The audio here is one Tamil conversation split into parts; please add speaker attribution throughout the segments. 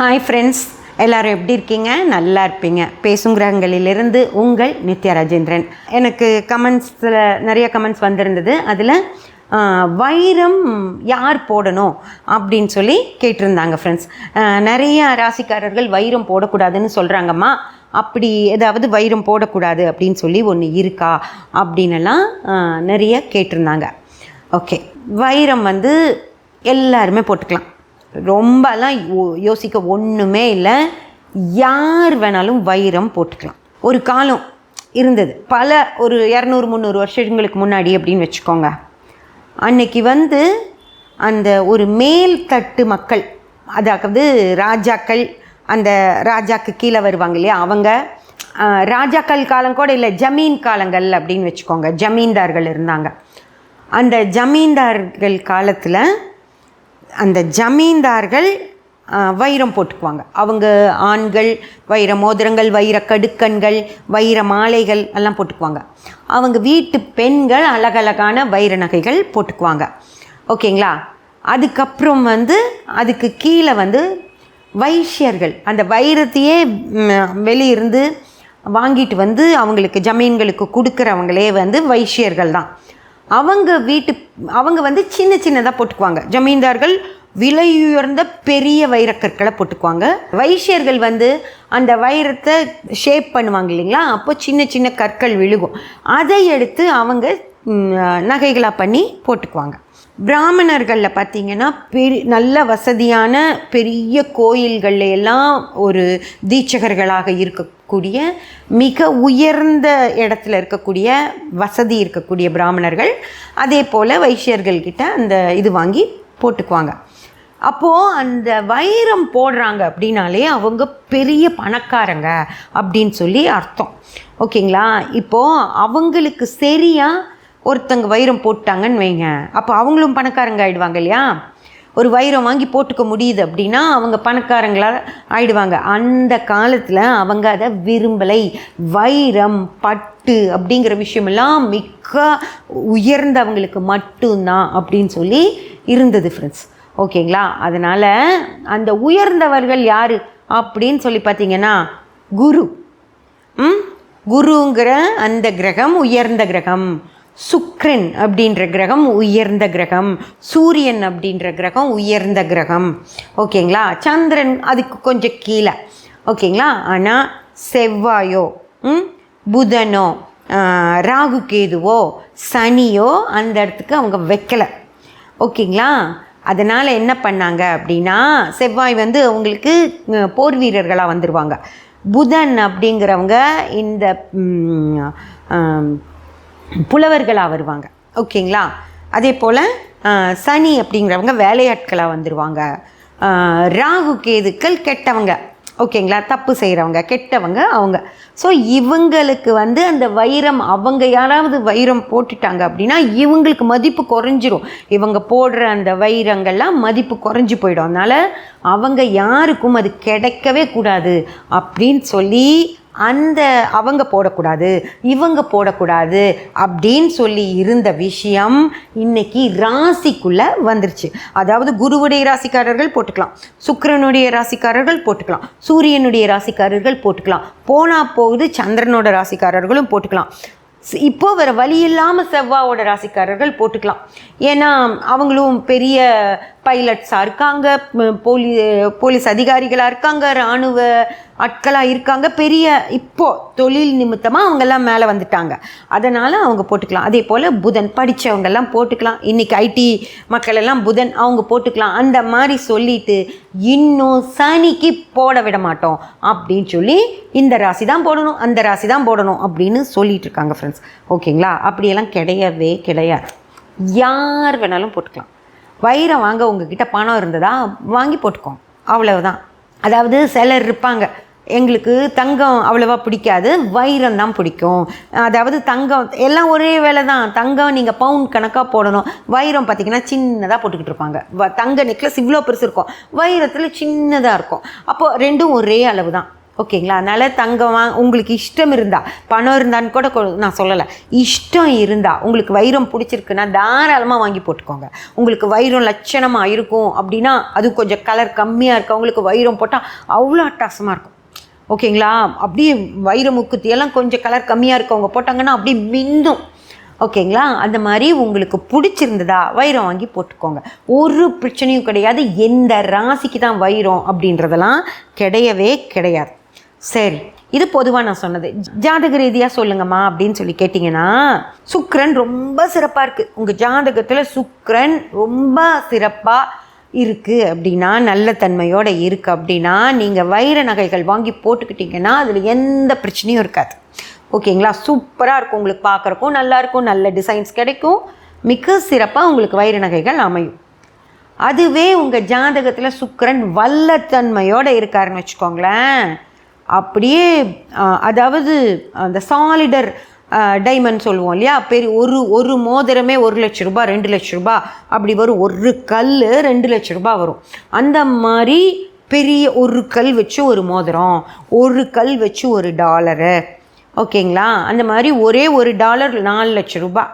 Speaker 1: ஹாய் ஃப்ரெண்ட்ஸ், எல்லோரும் எப்படி இருக்கீங்க? நல்லா இருப்பீங்க. பேசும் கிரகங்களிலிருந்து உங்கள் நித்யா ராஜேந்திரன். எனக்கு கமெண்ட்ஸில் நிறைய கமெண்ட்ஸ் வந்திருந்தது. அதில் வைரம் யார் போடணும் அப்படின்னு சொல்லி கேட்டிருந்தாங்க ஃப்ரெண்ட்ஸ். நிறைய ராசிக்காரர்கள் வைரம் போடக்கூடாதுன்னு சொல்கிறாங்கம்மா, அப்படி ஏதாவது வைரம் போடக்கூடாது அப்படின்னு சொல்லி ஒன்று இருக்கா அப்படின்னெல்லாம் நிறைய கேட்டிருந்தாங்க. ஓகே, வைரம் எல்லாருமே போட்டுக்கலாம். ரொம்பலாம் யோசிக்க ஒன்றுமே இல்லை. யார் வேணாலும் வைரம் போட்டுக்கலாம். ஒரு காலம் இருந்தது, ஒரு 200-300 வருஷங்களுக்கு முன்னாடி அப்படின்னு வச்சுக்கோங்க. அன்னைக்கு அந்த ஒரு மேல்தட்டு மக்கள், அதாவது ராஜாக்கள், அந்த ராஜாக்கு கீழே வருவாங்க இல்லையா, அவங்க ராஜாக்கள் காலம் கூட இல்லை, ஜமீன் காலங்கள் அப்படின்னு வச்சுக்கோங்க. ஜமீன்தார்கள் இருந்தாங்க. அந்த ஜமீன்தார்கள் காலத்தில் அந்த ஜமீன்தார்கள் வைரம் போட்டுக்குவாங்க. அவங்க ஆண்கள் வைர மோதிரங்கள், வைர கடுக்கண்கள், வைர மாலைகள் எல்லாம் போட்டுக்குவாங்க. அவங்க வீட்டு பெண்கள் அழகழகான வைர நகைகள் போட்டுக்குவாங்க. ஓகேங்களா? அதுக்கப்புறம் அதுக்கு கீழே வைஷ்யர்கள், அந்த வைரத்தையே வெளியிருந்து வாங்கிட்டு அவங்களுக்கு ஜமீன்களுக்கு கொடுக்குறவங்களே வைஷ்யர்கள் தான். அவங்க சின்ன சின்னதாக போட்டுக்குவாங்க. ஜமீன்தார்கள் விலையுயர்ந்த பெரிய வைரக்கற்களை போட்டுக்குவாங்க. வைஷ்யர்கள் அந்த வைரத்தை ஷேப் பண்ணுவாங்க இல்லைங்களா, அப்போ சின்ன சின்ன கற்கள் விழுகும். அதை எடுத்து அவங்க நகைகளாக பண்ணி போட்டுக்குவாங்க. பிராமணர்களில் பார்த்திங்கன்னா நல்ல வசதியான பெரிய கோயில்களில் எல்லாம் ஒரு தீட்சகர்களாக இருக்கக்கூடிய மிக உயர்ந்த இடத்துல இருக்கக்கூடிய வசதி இருக்கக்கூடிய பிராமணர்கள் அதே போல் வைஷ்யர்கள்கிட்ட அந்த இது வாங்கி போட்டுக்குவாங்க. அப்போது அந்த வைரம் போடுறாங்க அப்படின்னாலே அவங்க பெரிய பணக்காரங்க அப்படின்னு சொல்லி அர்த்தம். ஓகேங்களா? இப்போது அவங்களுக்கு சரியாக ஒருத்தங்க வைரம் போட்டாங்கன்னு வைங்க, அப்போ அவங்களும் பணக்காரங்க ஆகிடுவாங்க இல்லையா? ஒரு வைரம் வாங்கி போட்டுக்க முடியுது அப்படின்னா அவங்க பணக்காரங்களாக ஆயிடுவாங்க. அந்த காலத்தில் அவங்க அதை விரும்பலை. வைரம், பட்டு அப்படிங்கிற விஷயமெல்லாம் மிக உயர்ந்தவங்களுக்கு மட்டும்தான் அப்படின்னு சொல்லி இருந்தது ஃப்ரெண்ட்ஸ். ஓகேங்களா? அதனால் அந்த உயர்ந்தவர்கள் யார் அப்படின்னு சொல்லி பார்த்தீங்கன்னா குருங்கிற அந்த கிரகம் உயர்ந்த கிரகம். சுக்கிரன் அப்படின்ற கிரகம் உயர்ந்த கிரகம். சூரியன் அப்படின்ற கிரகம் உயர்ந்த கிரகம். ஓகேங்களா? சந்திரன் அதுக்கு கொஞ்சம் கீழே. ஓகேங்களா? ஆனால் செவ்வாயோ புதனோ ராகு கேதுவோ சனியோ அந்த இடத்துக்கு அவங்க வைக்கலை. ஓகேங்களா? அதனால் என்ன பண்ணாங்க அப்படின்னா, செவ்வாய் அவங்களுக்கு போர் வீரர்களாக வந்துடுவாங்க. புதன் அப்படிங்கிறவங்க இந்த புலவர்களாக வருவாங்க. ஓகேங்களா? அதே போல் சனி அப்படிங்கிறவங்க வேலையாட்களாக வந்துடுவாங்க. ராகு கேதுக்கள் கெட்டவங்க. ஓகேங்களா? தப்பு செய்கிறவங்க, கெட்டவங்க அவங்க. ஸோ இவங்களுக்கு அந்த வைரம், அவங்க யாராவது வைரம் போட்டுட்டாங்க அப்படின்னா இவங்களுக்கு மதிப்பு குறைஞ்சிரும். இவங்க போடுற அந்த வைரங்கள்லாம் மதிப்பு குறைஞ்சி போயிடும். அதனால் அவங்க யாருக்கும் அது கிடைக்கவே கூடாது அப்படின்னு சொல்லி அவங்க போடக்கூடாது, இவங்க போடக்கூடாது அப்படின்னு சொல்லி இருந்த விஷயம் இன்னைக்கு ராசிக்குள்ளே வந்துருச்சு. அதாவது குருவுடைய ராசிக்காரர்கள் போட்டுக்கலாம், சுக்கிரனுடைய ராசிக்காரர்கள் போட்டுக்கலாம், சூரியனுடைய ராசிக்காரர்கள் போட்டுக்கலாம், போனால் போகுது சந்திரனோட ராசிக்காரர்களும் போட்டுக்கலாம். இப்போது வேறு வழி இல்லாமல் செவ்வாயோட ராசிக்காரர்கள் போட்டுக்கலாம். ஏன்னா அவங்களும் பெரிய பைலட்ஸாக இருக்காங்க, போலீஸ் அதிகாரிகளாக இருக்காங்க, இராணுவ ஆட்களாக இருக்காங்க, பெரிய இப்போது தொழில் நிமித்தமாக அவங்கெல்லாம் மேலே வந்துட்டாங்க. அதனால் அவங்க போட்டுக்கலாம். அதே போல் புதன் படித்தவங்கெல்லாம் போட்டுக்கலாம். இன்றைக்கி ஐடி மக்கள் எல்லாம் புதன் அவங்க போட்டுக்கலாம். அந்த மாதிரி சொல்லிட்டு இன்னும் சனிக்கு போட விட மாட்டோம் அப்படின்னு சொல்லி இந்த ராசி தான் போடணும், அந்த ராசி தான் போடணும் அப்படின்னு சொல்லிட்டு இருக்காங்க ஃப்ரெண்ட்ஸ். ஓகேங்களா? அப்படியெல்லாம் கிடையவே கிடையாது. யார் வேணாலும் போட்டுக்கலாம். வைரம் வாங்க உங்ககிட்ட பணம் இருந்ததா வாங்கி போட்டுக்கோங்க, அவ்வளவுதான். அதாவது சிலர் இருப்பாங்க, எங்களுக்கு தங்கம் அவ்வளோவா பிடிக்காது, வைரம் தான் பிடிக்கும். அதாவது தங்கம் எல்லாம் ஒரே வேலை தான். தங்கம் நீங்கள் பவுண்ட் கணக்காக போடணும், வைரம் பார்த்திங்கன்னா சின்னதாக போட்டுக்கிட்டு இருப்பாங்க. தங்க நெக்லஸ் இவ்வளோ பெருசு இருக்கும், வைரத்தில் சின்னதாக இருக்கும். அப்போது ரெண்டும் ஒரே அளவு தான். ஓகேங்களா? அதனால் தங்கம் உங்களுக்கு இஷ்டம் இருந்தால், பணம் இருந்தான்னு கூட நான் சொல்லலை, இஷ்டம் இருந்தால் உங்களுக்கு வைரம் பிடிச்சிருக்குன்னா தாராளமாக வாங்கி போட்டுக்கோங்க. உங்களுக்கு வைரம் லட்சணமாக இருக்கும் அப்படின்னா, அது கொஞ்சம் கலர் கம்மியாக இருக்கவங்களுக்கு வைரம் போட்டால் அவ்வளோ அட்டகாசமாக இருக்கும். ஓகேங்களா? அப்படியே வைர முக்குத்தியெல்லாம் கொஞ்சம் கலர் கம்மியாக இருக்கவங்க போட்டாங்கன்னா அப்படியே மின்னும். ஓகேங்களா? அந்த மாதிரி உங்களுக்கு பிடிச்சிருந்ததா வைரம் வாங்கி போட்டுக்கோங்க. ஒரு பிரச்சனையும் கிடையாது. எந்த ராசிக்கு தான் வைரம் அப்படின்றதெல்லாம் கிடையவே கிடையாது. சரி, இது பொதுவாக நான் சொன்னது. ஜாதக ரீதியாக சொல்லுங்கம்மா அப்படின்னு சொல்லி கேட்டிங்கன்னா, சுக்கிரன் ரொம்ப சிறப்பாக இருக்குது. உங்கள் ஜாதகத்தில் சுக்கிரன் ரொம்ப சிறப்பாக இருக்குது அப்படின்னா, நல்ல தன்மையோடு இருக்குது அப்படின்னா, நீங்கள் வைர நகைகள் வாங்கி போட்டுக்கிட்டிங்கன்னா அதில் எந்த பிரச்சனையும் இருக்காது. ஓகேங்களா? சூப்பராக இருக்கும். உங்களுக்கு பார்க்குறக்கும் நல்லாயிருக்கும், நல்ல டிசைன்ஸ் கிடைக்கும், மிக சிறப்பாக உங்களுக்கு வைர நகைகள் அமையும். அதுவே உங்கள் ஜாதகத்தில் சுக்கிரன் வல்லத்தன்மையோடு இருக்காருன்னு வச்சுக்கோங்களேன், அப்படியே அதாவது அந்த சாலிடர் டைமண்ட் சொல்லுவோம் இல்லையா, ஒரு மோதிரமே 1 லட்ச ரூபா 2 லட்ச ரூபா அப்படி வரும். ஒரு கல் 2 லட்ச ரூபா வரும். அந்த மாதிரி பெரிய ஒரு கல் வச்சு ஒரு மோதிரம், ஒரு கல் வச்சு ஒரு டாலரு. ஓகேங்களா? அந்த மாதிரி ஒரே ஒரு டாலர் 4 லட்ச ரூபா.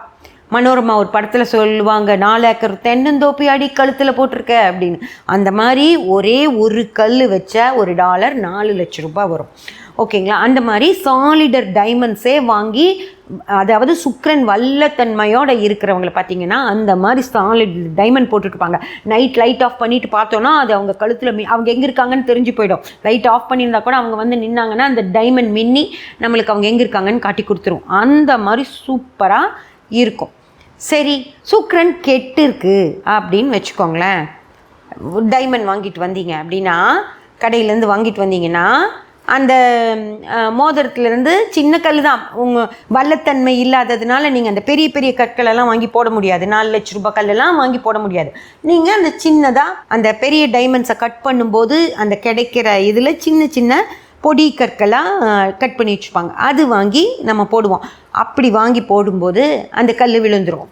Speaker 1: மனோரமா ஒரு படத்தில் சொல்லுவாங்க, 4 ஏக்கர் தென்னந்தோப்பி அடி கழுத்தில் போட்டிருக்க அப்படின்னு. அந்த மாதிரி ஒரே ஒரு கல் வச்ச ஒரு டாலர் 4 லட்ச ரூபா வரும். ஓகேங்களா? அந்த மாதிரி சாலிடர் டைமண்ட்ஸே வாங்கி, அதாவது சுக்கிரன் வல்லத்தன்மையோடு இருக்கிறவங்கள பார்த்தீங்கன்னா அந்த மாதிரி சாலிட் டைமண்ட் போட்டுருப்பாங்க. நைட் லைட் ஆஃப் பண்ணிட்டு பார்த்தோன்னா அது அவங்க கழுத்தில் அவங்க எங்கே இருக்காங்கன்னு தெரிஞ்சு போயிடும். லைட் ஆஃப் பண்ணியிருந்தா கூட அவங்க வந்து நின்னாங்கன்னா அந்த டைமண்ட் மின்னி நம்மளுக்கு அவங்க எங்கே இருக்காங்கன்னு காட்டி கொடுத்துரும். அந்த மாதிரி சூப்பராக இருக்கும். சரி, சுக்கிரன் கெட்டு இருக்கு அப்படின்னு வச்சுக்கோங்களேன். டைமண்ட் வாங்கிட்டு வந்தீங்க அப்படின்னா, கடையிலேருந்து வாங்கிட்டு வந்தீங்கன்னா, அந்த மோதிரத்துலேருந்து சின்ன கல் தான், உங்கள் வல்லத்தன்மை இல்லாததுனால நீங்கள் அந்த பெரிய பெரிய கற்களெல்லாம் வாங்கி போட முடியாது. 4 லட்ச ரூபாய் கல்லெல்லாம் வாங்கி போட முடியாது. நீங்கள் அந்த சின்னதாக அந்த பெரிய டைமண்ட்ஸை கட் பண்ணும்போது அந்த கிடைக்கிற இதில் சின்ன சின்ன பொடி கற்களாக கட் பண்ணி வச்சுப்பாங்க. அது வாங்கி நம்ம போடுவோம். அப்படி வாங்கி போடும்போது அந்த கல் விழுந்துடும்.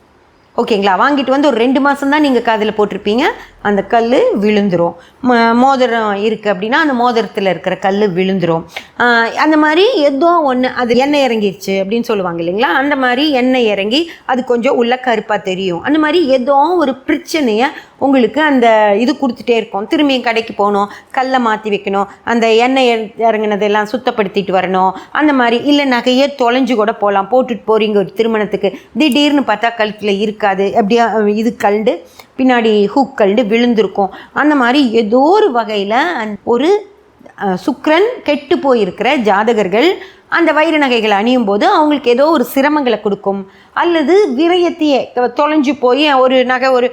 Speaker 1: ஓகேங்களா? வாங்கிட்டு வந்து ஒரு 2 மாதம் தான் நீங்கள் காதில் போட்டிருப்பீங்க, அந்த கல் விழுந்துடும். மோதிரம் இருக்குது அப்படின்னா அந்த மோதிரத்தில் இருக்கிற கல் விழுந்துடும். அந்த மாதிரி ஏதோ ஒன்று, அது எண்ணெய் இறங்கிடுச்சு அப்படின்னு சொல்லுவாங்க இல்லைங்களா, அந்த மாதிரி எண்ணெய் இறங்கி அது கொஞ்சம் உள்ள கருப்பாக தெரியும். அந்த மாதிரி ஏதோ ஒரு பிரச்சனையை உங்களுக்கு அந்த இது கொடுத்துட்டே இருக்கும். திரும்பியும் கடைக்கு போகணும், கல்லை மாற்றி வைக்கணும், அந்த எண்ணெய் இறங்கினதெல்லாம் சுத்தப்படுத்திட்டு வரணும். அந்த மாதிரி இல்லை, நகையே தொலைஞ்சு கூட போகலாம். போட்டுட்டு போகிறீங்க ஒரு திருமணத்துக்கு, திடீர்னு பார்த்தா கழுத்தில் இருக்காது, எப்படியா இது கல்டு பின்னாடி ஹூக் கல்டு விழுந்திருக்கும். அந்த மாதிரி ஏதோ ஒரு வகையில் ஒரு சுக்கிரன் கெட்டு போயிருக்கிற ஜாதகர்கள் அந்த வைர நகைகளை அணியும் போது அவங்களுக்கு ஏதோ ஒரு சிரமங்களை கொடுக்கும். அல்லது விரயத்தையே தொலைஞ்சு போய் ஒரு நகை, ஒரு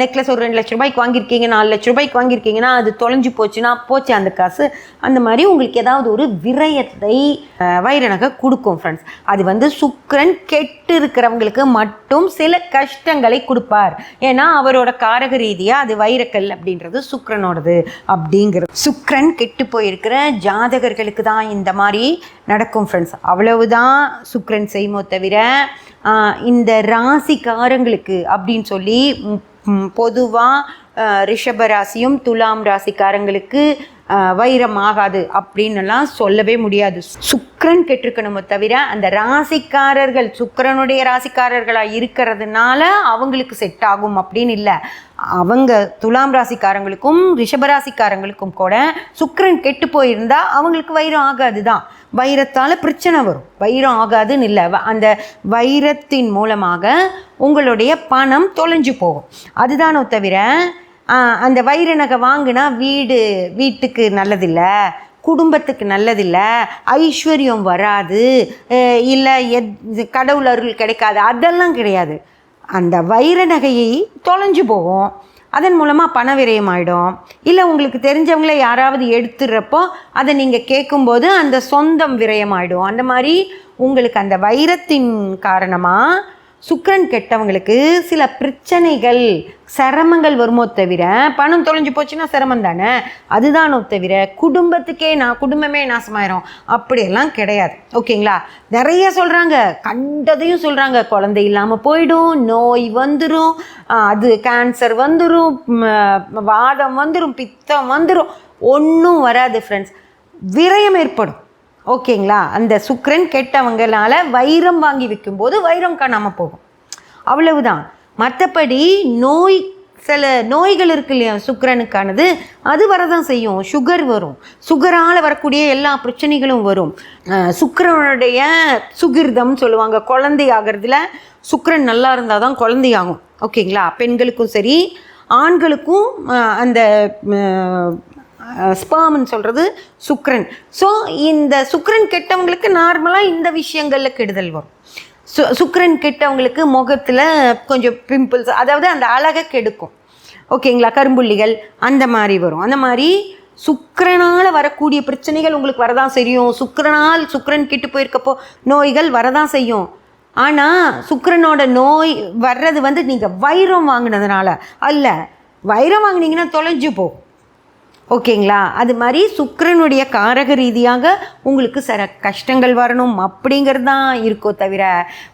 Speaker 1: நெக்லஸ் ஒரு 2 லட்ச ரூபாய்க்கு வாங்கியிருக்கீங்க, 4 லட்ச ரூபாய்க்கு வாங்கியிருக்கீங்கன்னா அது தொலைஞ்சு போச்சுன்னா போச்சு அந்த காசு. அந்த மாதிரி உங்களுக்கு ஏதாவது ஒரு விரயத்தை வைர நகை கொடுக்கும் ஃப்ரெண்ட்ஸ். அது வந்து சுக்கிரன் கெட்டு இருக்கிறவங்களுக்கு மட்டும் சில கஷ்டங்களை கொடுப்பார். ஏன்னா அவரோட காரக ரீதியாக அது வைரக்கல் அப்படின்றது சுக்கிரனோடது அப்படிங்கிறது. சுக்கிரன் கெட்டு போயிருக்கிற ஜாதகர்களுக்கு தான் இந்த மாதிரி நடக்கும் ஃப்ரெண்ட்ஸ். அவ்வளவுதான் சுக்கிரன் செய்யுமோ தவிர இந்த ராசிக்காரங்களுக்கு அப்படின்னு சொல்லி பொதுவாக ரிஷப ராசியும் துலாம் ராசிக்காரங்களுக்கு வைரம் ஆகாது அப்படின்னுலாம் சொல்லவே முடியாது. சுக்கிரன் கெட்டிருக்கணுமோ தவிர அந்த ராசிக்காரர்கள் சுக்கிரனுடைய ராசிக்காரர்களாக இருக்கிறதுனால அவங்களுக்கு செட் ஆகும் அப்படின்னு இல்லை. அவங்க துலாம் ராசிக்காரங்களுக்கும் ரிஷபராசிக்காரங்களுக்கும் கூட சுக்கிரன் கெட்டு போயிருந்தா அவங்களுக்கு வைரம் ஆகாது தான். வைரத்தால் பிரச்சனை வரும், வைரம் ஆகாதுன்னு இல்லை. அந்த வைரத்தின் மூலமாக உங்களுடைய பணம் தொலைஞ்சு போகும். அதுதானோ தவிர அந்த வைர நகை வாங்கினா வீட்டுக்கு நல்லதில்லை, குடும்பத்துக்கு நல்லதில்லை, ஐஸ்வர்யம் வராது, இல்லை கடவுள் அருள் கிடைக்காது, அதெல்லாம் கிடையாது. அந்த வைர நகையை தொலைஞ்சு போகும், அதன் மூலமாக பண விரயம் ஆகிடும். இல்லை உங்களுக்கு தெரிஞ்சவங்களே யாராவது எடுத்துடுறப்போ அதை நீங்கள் கேட்கும்போது அந்த சொந்தம் விரயம் ஆகிடும். அந்த மாதிரி உங்களுக்கு அந்த வைரத்தின் காரணமாக சுக்கிரன் கெட்டவங்களுக்கு சில பிரச்சனைகள் சிரமங்கள் வருமோ தவிர, பணம் தொலைஞ்சு போச்சுன்னா சிரமம் தானே, அதுதானோ தவிர குடும்பமே நாசமாயிரும் அப்படியெல்லாம் கிடையாது. ஓகேங்களா? நிறைய சொல்கிறாங்க, கண்டதையும் சொல்கிறாங்க. குழந்தை இல்லாமல் போயிடும், நோய் வந்துடும், அது கேன்சர் வந்துடும், வாதம் வந்துடும், பித்தம் வந்துடும். ஒன்றும் வராது ஃப்ரெண்ட்ஸ். விரயம் ஏற்படும். ஓகேங்களா? அந்த சுக்கிரன் கெட்டவங்களால வைரம் வாங்கி விற்கும்போது வைரம் காணாமல் போகும், அவ்வளவுதான். மற்றபடி சில நோய்கள் இருக்கு இல்லையா சுக்கிரனுக்கானது, அது வரதான் செய்யும். சுகர் வரும், சுகரால் வரக்கூடிய எல்லா பிரச்சனைகளும் வரும். சுக்கிரனுடைய சுகிர்தம் சொல்லுவாங்க, குழந்தை ஆகிறதுல சுக்கிரன் நல்லா இருந்தால் தான் குழந்தையாகும். ஓகேங்களா? பெண்களுக்கும் சரி ஆண்களுக்கும் அந்த ஸ்பெர்ம்னு சொல்கிறது சுக்கிரன். ஸோ இந்த சுக்கிரன் கெட்டவங்களுக்கு நார்மலாக இந்த விஷயங்களில் கெடுதல் வரும். சுக்கிரன் கெட்டவங்களுக்கு முகத்தில் கொஞ்சம் பிம்பிள்ஸ், அதாவது அந்த அழகை கெடுக்கும். ஓகேங்களா? கரும்புள்ளிகள் அந்த மாதிரி வரும். அந்த மாதிரி சுக்கிரனால் வரக்கூடிய பிரச்சனைகள் உங்களுக்கு வரதான் செய்யும். சுக்கிரன் கெட்டு போயிருக்கப்போ நோய்கள் வரதான் செய்யும். ஆனால் சுக்கிரனோட நோய் வர்றது வந்து நீங்கள் வைரம் வாங்கினதுனால அல்ல. வைரம் வாங்கினீங்கன்னா தொலைஞ்சு போகும். ஓகேங்களா? அது மாதிரி சுக்கிரனுடைய காரக ரீதியாக உங்களுக்கு சில கஷ்டங்கள் வரணும் அப்படிங்கிறது தான் இருக்கோ தவிர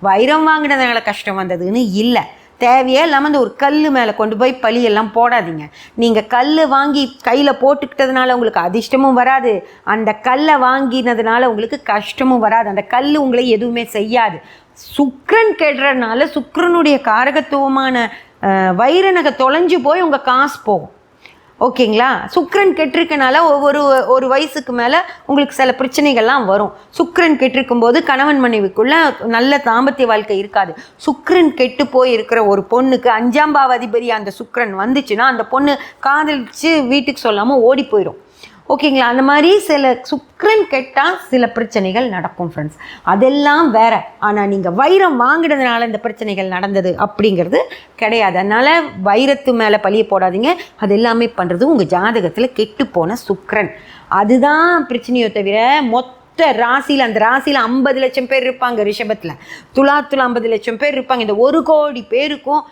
Speaker 1: வைரம் வாங்கினதுனால கஷ்டம் வந்ததுன்னு இல்லை. தேவையே இல்லாமல் அந்த ஒரு கல் மேலே கொண்டு போய் பழியெல்லாம் போடாதீங்க. நீங்கள் கல் வாங்கி கையில் போட்டுக்கிட்டதுனால உங்களுக்கு அதிர்ஷ்டமும் வராது, அந்த கல்லை வாங்கினதுனால உங்களுக்கு கஷ்டமும் வராது. அந்த கல் உங்களை எதுவுமே செய்யாது. சுக்கிரன் கெடுறதுனால சுக்கிரனுடைய காரகத்துவமான வைரநகை தொலைஞ்சு போய் உங்கள் காசு போகும். ஓகேங்களா? சுக்கிரன் கெட்டிருக்கனால ஒரு வயசுக்கு மேலே உங்களுக்கு சில பிரச்சனைகள்லாம் வரும். சுக்கிரன் கெட்டிருக்கும் போது கணவன் மனைவிக்குள்ள நல்ல தாம்பத்திய வாழ்க்கை இருக்காது. சுக்கிரன் கெட்டு போய் இருக்கிற ஒரு பொண்ணுக்கு 5ஆம் பாவாதிபதி அந்த சுக்கிரன் வந்துச்சுன்னா அந்த பொண்ணு காதலிச்சு வீட்டுக்கு சொல்லாமல் ஓடி போயிடும். ஓகேங்களா? அந்த மாதிரி சில சுக்கிரன் கெட்டால் சில பிரச்சனைகள் நடக்கும் ஃப்ரெண்ட்ஸ், அதெல்லாம் வேற. ஆனால் நீங்கள் வைரம் வாங்கினதுனால இந்த பிரச்சனைகள் நடந்தது அப்படிங்கிறது கிடையாது. அதனால் வைரத்து மேலே பழிய போடாதீங்க. அது எல்லாமே பண்ணுறது உங்கள் ஜாதகத்தில் கெட்டு போன சுக்கிரன். அதுதான் பிரச்சனையோ தவிர ராசியில் அந்த ராசியில் 50 லட்சம் பேர் இருப்பாங்க. ரிஷபத்தில் துலாத்தில் 50 லட்சம் பேர் இருப்பாங்க. இந்த 1 கோடி பேருக்கும்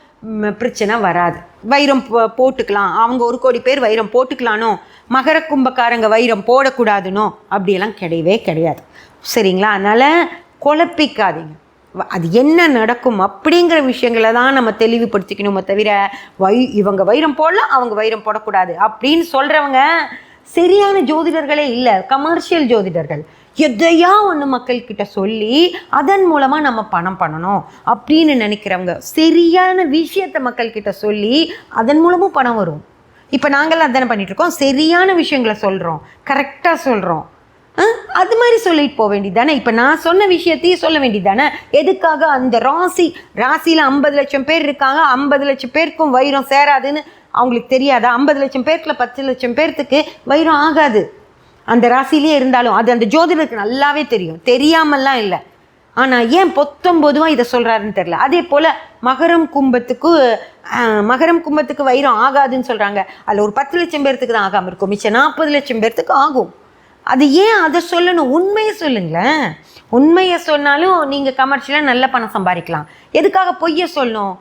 Speaker 1: பிரச்சனை வராது. வைரம் போட்டுக்கலாம், அவங்க 1 கோடி பேர் வைரம் போட்டுக்கலானோ, மகர கும்பக்காரங்க வைரம் போடக்கூடாதுனோ அப்படியெல்லாம் கிடையவே கிடையாது. சரிங்களா? அதனால் குழப்பிக்காதீங்க. அது என்ன நடக்கும் அப்படிங்கிற விஷயங்களை தான் நம்ம தெளிவுபடுத்திக்கணுமே தவிர இவங்க வைரம் போடலாம் அவங்க வைரம் போடக்கூடாது அப்படின்னு சொல்கிறவங்க சரியான ஜோதிடர்களே இல்லை, கமர்ஷியல் ஜோதிடர்கள். எதையா ஒன்று மக்கள்கிட்ட சொல்லி அதன் மூலமாக நம்ம பணம் பண்ணணும் அப்படின்னு நினைக்கிறவங்க, சரியான விஷயத்தை மக்கள்கிட்ட சொல்லி அதன் மூலமும் பணம் வரும். இப்போ நாங்கள்லாம் அதானே பண்ணிகிட்ருக்கோம். சரியான விஷயங்களை சொல்கிறோம், கரெக்டாக சொல்கிறோம். அது மாதிரி சொல்லிட்டு போக வேண்டியது தானே. இப்போ நான் சொன்ன விஷயத்தையும் சொல்ல வேண்டியது தானே. எதுக்காக அந்த ராசியில் 50 லட்சம் பேர் இருக்காங்க, 50 லட்சம் பேருக்கும் வைரம் சேராதுன்னு அவங்களுக்கு தெரியாதா? 50 லட்சம் பேருக்குள்ள 10 லட்சம் பேர்த்துக்கு வைரம் ஆகாது அந்த ராசியிலே இருந்தாலும். அது அந்த ஜோதிடருக்கு நல்லாவே தெரியும், தெரியாமல்லாம் இல்லை. ஆனால் ஏன் பொதுவாக இதை சொல்கிறாருன்னு தெரியல. அதே போல் மகரம் கும்பத்துக்கு வைரம் ஆகாதுன்னு சொல்கிறாங்க. அதில் ஒரு 10 லட்சம் பேர்த்துக்கு தான் ஆகாமல் இருக்கும், மிச்சம் 40 லட்சம் பேர்த்துக்கு ஆகும். அது ஏன் அதை சொல்லணும்? உண்மையை சொல்லுங்களேன். உண்மையை சொன்னாலும் நீங்கள் கமர்ஷியலாக நல்ல பணம் சம்பாதிக்கலாம். எதுக்காக பொய்யை சொல்லணும்?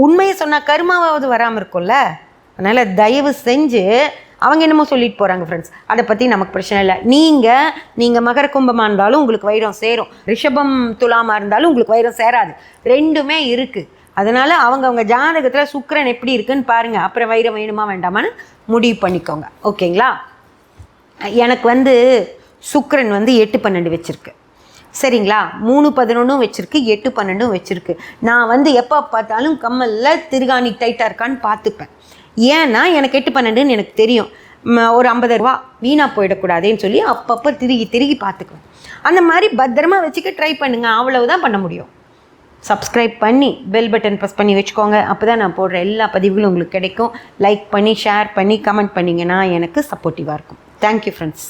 Speaker 1: உண்மையை சொன்னால் கருமாவாவது வராமல் இருக்கும்ல. அதனால் தயவு செஞ்சு அவங்க என்னமோ சொல்லிட்டு போகிறாங்க ஃப்ரெண்ட்ஸ், அதை பற்றி நமக்கு பிரச்சனை இல்லை. நீங்கள் மகர கும்பமாக இருந்தாலும் உங்களுக்கு வைரம் சேரும், ரிஷபம் துலாமாக இருந்தாலும் உங்களுக்கு வைரம் சேராது, ரெண்டுமே இருக்குது. அதனால் அவங்க ஜாதகத்தில் சுக்கிரன் எப்படி இருக்குன்னு பாருங்கள், அப்புறம் வைரம் வேணுமா வேண்டாமான்னு முடிவு பண்ணிக்கோங்க. ஓகேங்களா? எனக்கு சுக்கிரன் 8-12 வச்சுருக்கு. சரிங்களா? 3-11 வச்சுருக்கு, 8-12 வச்சுருக்கு. நான் எப்போ பார்த்தாலும் கம்மலில் திருகாணி டைட்டாக இருக்கான்னு பார்த்துப்பேன். ஏன்னா எனக்கு 8-12ன்னு எனக்கு தெரியும். ஒரு 50 ரூபா வீணாக போயிடக்கூடாதுன்னு சொல்லி அப்பப்போ திருகி பார்த்துக்குவேன். அந்த மாதிரி பத்திரமா வச்சுக்க ட்ரை பண்ணுங்கள், அவ்வளவுதான் பண்ண முடியும். சப்ஸ்கிரைப் பண்ணி பெல் பட்டன் ப்ரெஸ் பண்ணி வச்சுக்கோங்க. அப்போ தான் நான் போடுற எல்லா பதிவுகளும் உங்களுக்கு கிடைக்கும். லைக் பண்ணி ஷேர் பண்ணி கமெண்ட் பண்ணிங்கன்னா எனக்கு சப்போர்ட்டிவாக இருக்கும். Thank you friends.